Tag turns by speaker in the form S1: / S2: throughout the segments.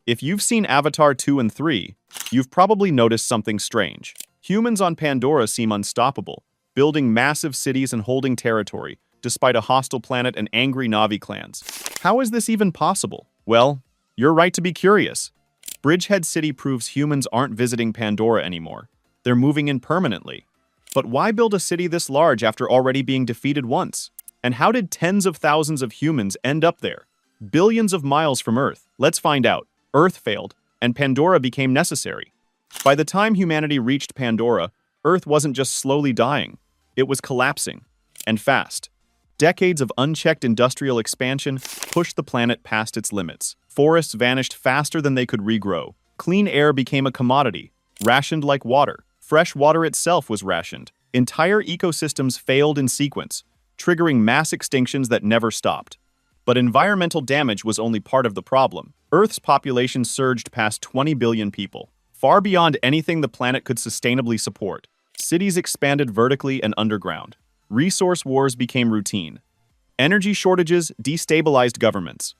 S1: If you've seen Avatar 2 and 3, you've probably noticed something strange. Humans on Pandora seem unstoppable, building massive cities and holding territory, despite a hostile planet and angry Na'vi clans. How is this even possible? Well, you're right to be curious. Bridgehead City proves humans aren't visiting Pandora anymore. They're moving in permanently. But why build a city this large after already being defeated once? And how did tens of thousands of humans end up there? Billions of miles from Earth. Let's find out. Earth failed, and Pandora became necessary. By the time humanity reached Pandora, Earth wasn't just slowly dying, it was collapsing, and fast. Decades of unchecked industrial expansion pushed the planet past its limits. Forests vanished faster than they could regrow. Clean air became a commodity, rationed like water. Fresh water itself was rationed. Entire ecosystems failed in sequence, triggering mass extinctions that never stopped. But environmental damage was only part of the problem. Earth's population surged past 20 billion people, far beyond anything the planet could sustainably support. Cities expanded vertically and underground. Resource wars became routine. Energy shortages destabilized governments.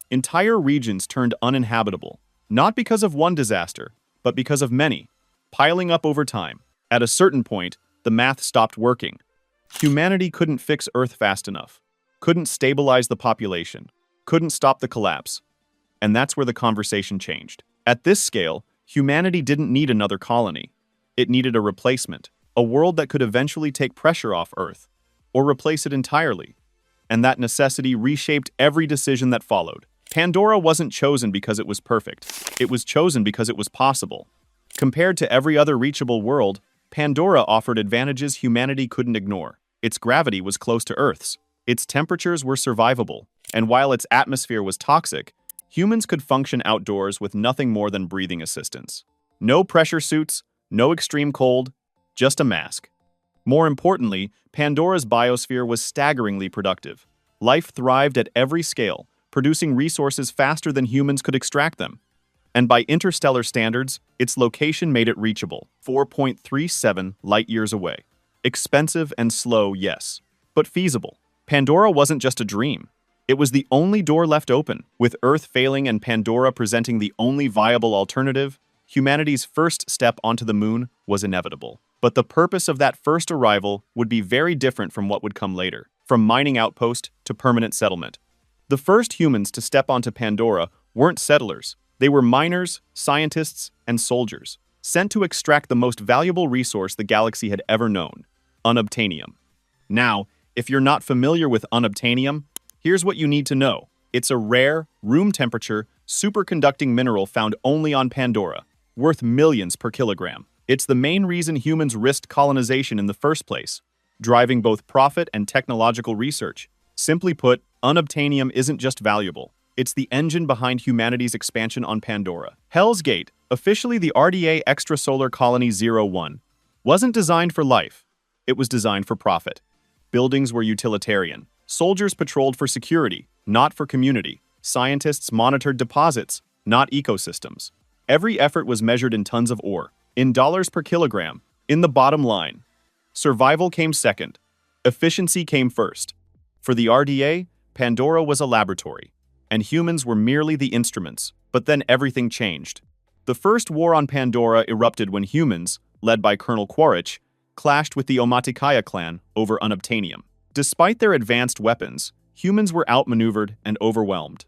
S1: Entire regions turned uninhabitable, not because of one disaster, but because of many, piling up over time. At a certain point, the math stopped working. Humanity couldn't fix Earth fast enough, couldn't stabilize the population, couldn't stop the collapse. And that's where the conversation changed. At this scale, humanity didn't need another colony. It needed a replacement, a world that could eventually take pressure off Earth, or replace it entirely. And that necessity reshaped every decision that followed. Pandora wasn't chosen because it was perfect. It was chosen because it was possible. Compared to every other reachable world, Pandora offered advantages humanity couldn't ignore. Its gravity was close to Earth's. Its temperatures were survivable. And while its atmosphere was toxic, humans could function outdoors with nothing more than breathing assistance. No pressure suits, no extreme cold, just a mask. More importantly, Pandora's biosphere was staggeringly productive. Life thrived at every scale, producing resources faster than humans could extract them. And by interstellar standards, its location made it reachable, 4.37 light-years away. Expensive and slow, yes, but feasible. Pandora wasn't just a dream. It was the only door left open. With Earth failing and Pandora presenting the only viable alternative, humanity's first step onto the moon was inevitable. But the purpose of that first arrival would be very different from what would come later, from mining outpost to permanent settlement. The first humans to step onto Pandora weren't settlers. They were miners, scientists, and soldiers, sent to extract the most valuable resource the galaxy had ever known, unobtanium. Now, if you're not familiar with unobtanium, here's what you need to know. It's a rare, room-temperature, superconducting mineral found only on Pandora, worth millions per kilogram. It's the main reason humans risked colonization in the first place, driving both profit and technological research. Simply put, unobtanium isn't just valuable. It's the engine behind humanity's expansion on Pandora. Hell's Gate, officially the RDA Extrasolar Colony 01, wasn't designed for life. It was designed for profit. Buildings were utilitarian. Soldiers patrolled for security, not for community. Scientists monitored deposits, not ecosystems. Every effort was measured in tons of ore, in dollars per kilogram, in the bottom line. Survival came second. Efficiency came first. For the RDA, Pandora was a laboratory, and humans were merely the instruments. But then everything changed. The first war on Pandora erupted when humans, led by Colonel Quaritch, clashed with the Omaticaya clan over unobtanium. Despite their advanced weapons, humans were outmaneuvered and overwhelmed.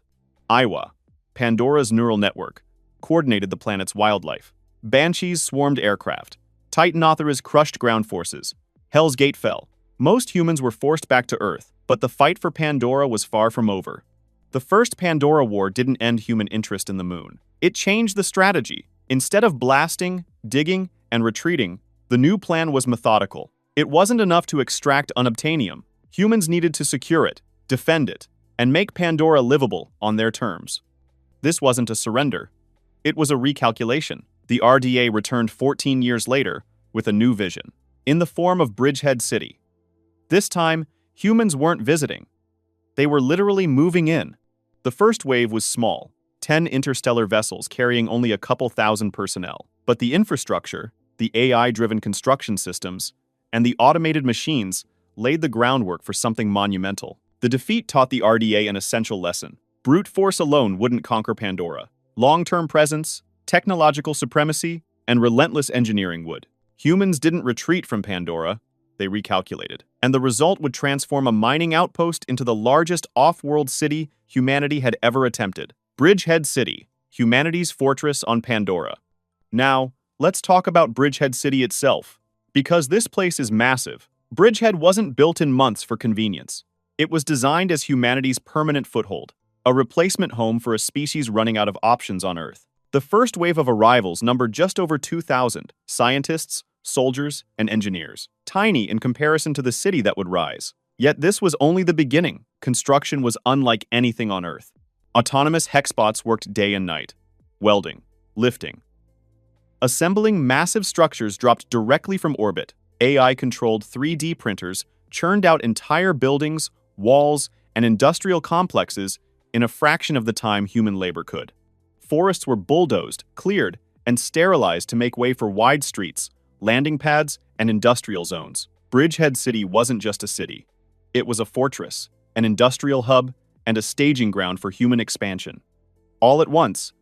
S1: Iwa, Pandora's neural network, coordinated the planet's wildlife. Banshees swarmed aircraft. Titanotheras crushed ground forces. Hell's Gate fell. Most humans were forced back to Earth, but the fight for Pandora was far from over. The first Pandora War didn't end human interest in the moon. It changed the strategy. Instead of blasting, digging, and retreating, the new plan was methodical. It wasn't enough to extract unobtanium. Humans needed to secure it, defend it, and make Pandora livable on their terms. This wasn't a surrender. It was a recalculation. The RDA returned 14 years later with a new vision, in the form of Bridgehead City. This time, humans weren't visiting. They were literally moving in. The first wave was small, 10 interstellar vessels carrying only a couple thousand personnel. But the infrastructure, the AI-driven construction systems, and the automated machines laid the groundwork for something monumental. The defeat taught the RDA an essential lesson. Brute force alone wouldn't conquer Pandora. Long-term presence, technological supremacy, and relentless engineering would. Humans didn't retreat from Pandora, they recalculated. And the result would transform a mining outpost into the largest off-world city humanity had ever attempted. Bridgehead City, humanity's fortress on Pandora. Now, let's talk about Bridgehead City itself. Because this place is massive, Bridgehead wasn't built in months for convenience. It was designed as humanity's permanent foothold, a replacement home for a species running out of options on Earth. The first wave of arrivals numbered just over 2,000 scientists, soldiers, and engineers, tiny in comparison to the city that would rise. Yet this was only the beginning. Construction was unlike anything on Earth. Autonomous hexbots worked day and night, welding, lifting, assembling massive structures dropped directly from orbit. AI-controlled 3D printers churned out entire buildings, walls, and industrial complexes in a fraction of the time human labor could. Forests were bulldozed, cleared, and sterilized to make way for wide streets, landing pads, and industrial zones. Bridgehead City wasn't just a city. It was a fortress, an industrial hub, and a staging ground for human expansion. All at once,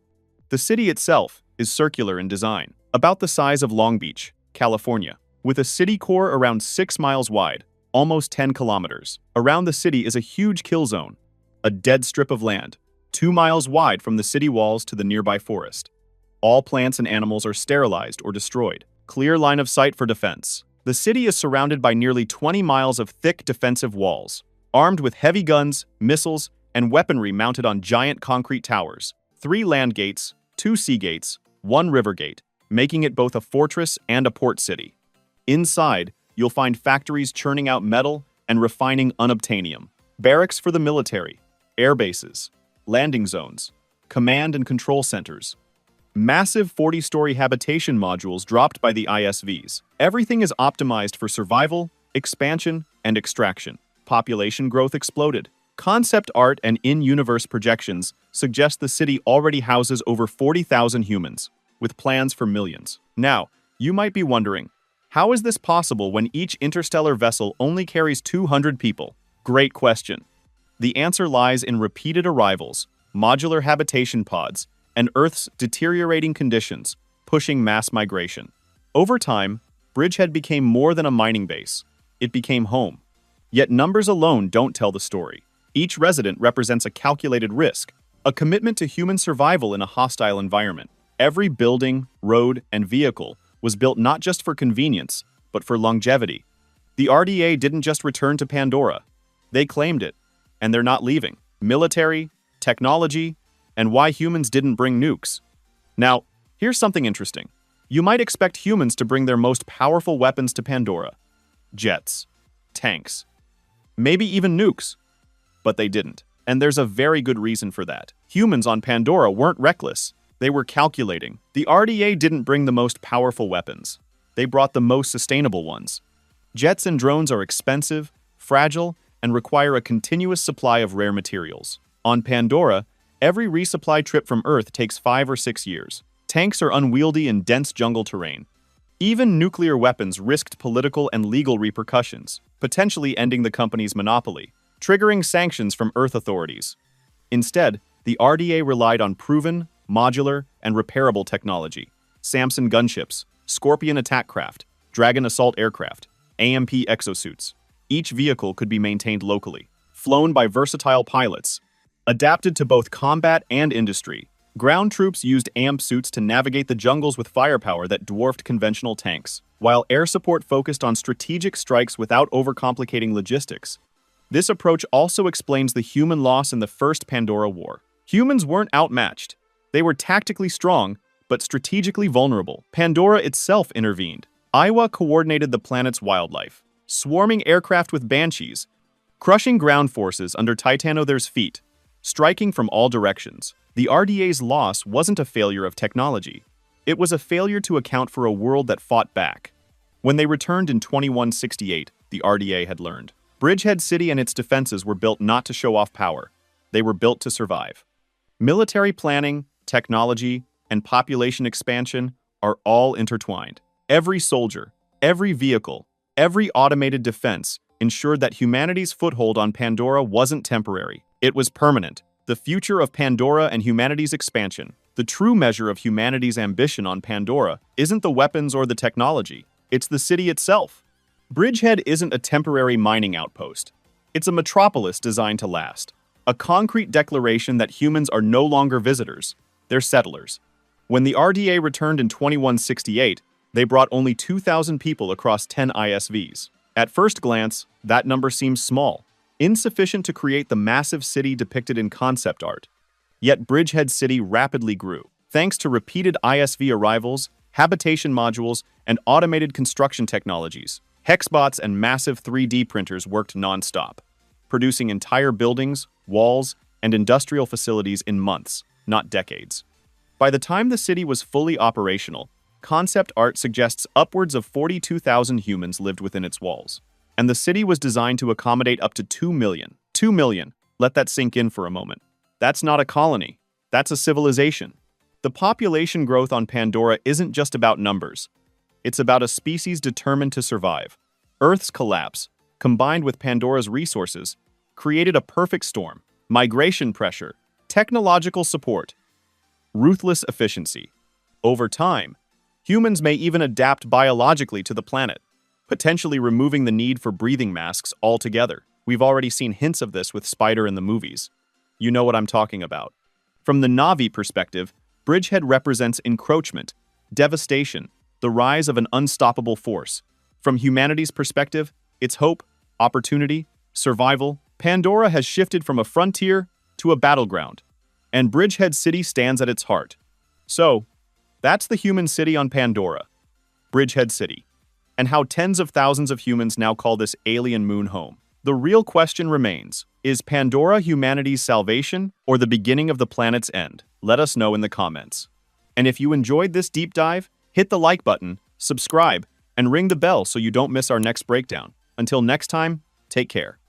S1: the city itself is circular in design, about the size of Long Beach, California, with a city core around 6 miles wide, almost 10 kilometers. Around the city is a huge kill zone, a dead strip of land, 2 miles wide from the city walls to the nearby forest. All plants and animals are sterilized or destroyed. Clear line of sight for defense. The city is surrounded by nearly 20 miles of thick defensive walls, armed with heavy guns, missiles, and weaponry mounted on giant concrete towers. 3 land gates, 2 sea gates, 1 river gate, making it both a fortress and a port city. Inside, you'll find factories churning out metal and refining unobtanium, barracks for the military, air bases, landing zones, command and control centers, massive 40-story habitation modules dropped by the ISVs. Everything is optimized for survival, expansion, and extraction. Population growth exploded. Concept art and in-universe projections suggest the city already houses over 40,000 humans, with plans for millions. Now, you might be wondering, how is this possible when each interstellar vessel only carries 200 people? Great question. The answer lies in repeated arrivals, modular habitation pods, and Earth's deteriorating conditions, pushing mass migration. Over time, Bridgehead became more than a mining base. It became home. Yet numbers alone don't tell the story. Each resident represents a calculated risk, a commitment to human survival in a hostile environment. Every building, road, and vehicle was built not just for convenience, but for longevity. The RDA didn't just return to Pandora. They claimed it, and they're not leaving. Military, technology, and why humans didn't bring nukes. Now, here's something interesting. You might expect humans to bring their most powerful weapons to Pandora. Jets, tanks, maybe even nukes. But they didn't. And there's a very good reason for that. Humans on Pandora weren't reckless. They were calculating. The RDA didn't bring the most powerful weapons. They brought the most sustainable ones. Jets and drones are expensive, fragile, and require a continuous supply of rare materials. On Pandora, every resupply trip from Earth takes 5 or 6 years. Tanks are unwieldy in dense jungle terrain. Even nuclear weapons risked political and legal repercussions, potentially ending the company's monopoly, triggering sanctions from Earth authorities. Instead, the RDA relied on proven, modular, and repairable technology. Samson gunships, Scorpion attack craft, Dragon assault aircraft, AMP exosuits. Each vehicle could be maintained locally, flown by versatile pilots, adapted to both combat and industry. Ground troops used AMP suits to navigate the jungles with firepower that dwarfed conventional tanks, while air support focused on strategic strikes without overcomplicating logistics. This approach also explains the human loss in the First Pandora War. Humans weren't outmatched. They were tactically strong, but strategically vulnerable. Pandora itself intervened. Iowa coordinated the planet's wildlife, swarming aircraft with banshees, crushing ground forces under Titanother's feet, striking from all directions. The RDA's loss wasn't a failure of technology. It was a failure to account for a world that fought back. When they returned in 2168, the RDA had learned. Bridgehead City and its defenses were built not to show off power. They were built to survive. Military planning, technology, and population expansion are all intertwined. Every soldier, every vehicle, every automated defense ensured that humanity's foothold on Pandora wasn't temporary. It was permanent. The future of Pandora and humanity's expansion The true measure of humanity's ambition on Pandora isn't the weapons or the technology, it's the city itself. Bridgehead isn't a temporary mining outpost. It's a metropolis designed to last. A concrete declaration that humans are no longer visitors, they're settlers. When the RDA returned in 2168, they brought only 2,000 people across 10 ISVs. At first glance, that number seems small, insufficient to create the massive city depicted in concept art. Yet Bridgehead City rapidly grew, thanks to repeated ISV arrivals, habitation modules, and automated construction technologies. Hexbots and massive 3D printers worked non-stop, producing entire buildings, walls, and industrial facilities in months, not decades. By the time the city was fully operational, concept art suggests upwards of 42,000 humans lived within its walls. And the city was designed to accommodate up to 2 million. 2 million. Let that sink in for a moment. That's not a colony. That's a civilization. The population growth on Pandora isn't just about numbers. It's about a species determined to survive. Earth's collapse, combined with Pandora's resources, created a perfect storm. Migration pressure, technological support, ruthless efficiency. Over time, humans may even adapt biologically to the planet, potentially removing the need for breathing masks altogether. We've already seen hints of this with Spider in the movies. You know what I'm talking about. From the Na'vi perspective, Bridgehead represents encroachment, devastation, the rise of an unstoppable force. From humanity's perspective, it's hope, opportunity, survival. Pandora has shifted from a frontier to a battleground, and Bridgehead City stands at its heart. So, that's the human city on Pandora, Bridgehead City, and how tens of thousands of humans now call this alien moon home. The real question remains, is Pandora humanity's salvation or the beginning of the planet's end? Let us know in the comments. And if you enjoyed this deep dive, hit the like button, subscribe, and ring the bell so you don't miss our next breakdown. Until next time, take care.